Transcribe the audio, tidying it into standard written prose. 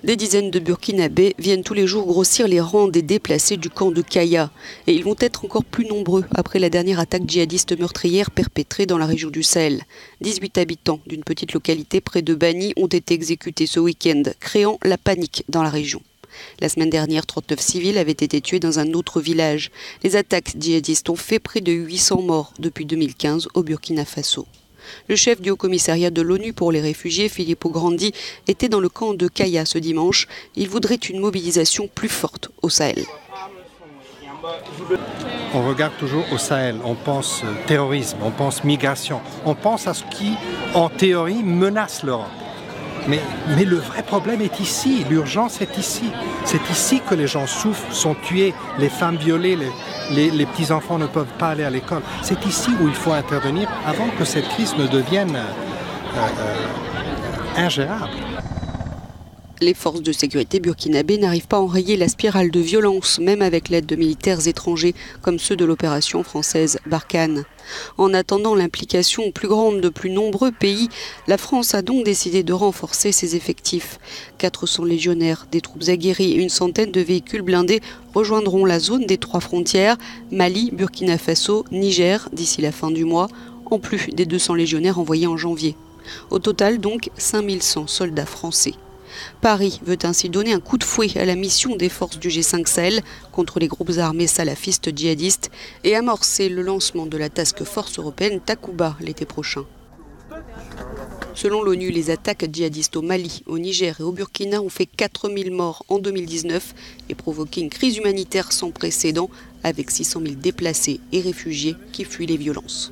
Des dizaines de Burkinabés viennent tous les jours grossir les rangs des déplacés du camp de Kaya. Et ils vont être encore plus nombreux après la dernière attaque djihadiste meurtrière perpétrée dans la région du Sahel. 18 habitants d'une petite localité près de Bani ont été exécutés ce week-end, créant la panique dans la région. La semaine dernière, 39 civils avaient été tués dans un autre village. Les attaques djihadistes ont fait près de 800 morts depuis 2015 au Burkina Faso. Le chef du Haut-Commissariat de l'ONU pour les réfugiés, Filippo Grandi, était dans le camp de Kaya ce dimanche. Il voudrait une mobilisation plus forte au Sahel. On regarde toujours au Sahel, on pense terrorisme, on pense migration, on pense à ce qui, en théorie, menace l'Europe. Mais le vrai problème est ici, l'urgence est ici. C'est ici que les gens souffrent, sont tués, les femmes violées, les petits-enfants ne peuvent pas aller à l'école. C'est ici où il faut intervenir avant que cette crise ne devienne ingérable. Les forces de sécurité burkinabées n'arrivent pas à enrayer la spirale de violence, même avec l'aide de militaires étrangers, comme ceux de l'opération française Barkhane. En attendant l'implication plus grande de plus nombreux pays, la France a donc décidé de renforcer ses effectifs. 400 légionnaires, des troupes aguerries et une centaine de véhicules blindés rejoindront la zone des 3 frontières, Mali, Burkina Faso, Niger, d'ici la fin du mois, en plus des 200 légionnaires envoyés en janvier. Au total donc 5100 soldats français. Paris veut ainsi donner un coup de fouet à la mission des forces du G5 Sahel contre les groupes armés salafistes djihadistes et amorcer le lancement de la task force européenne Takuba l'été prochain. Selon l'ONU, les attaques djihadistes au Mali, au Niger et au Burkina ont fait 4000 morts en 2019 et provoqué une crise humanitaire sans précédent avec 600 000 déplacés et réfugiés qui fuient les violences.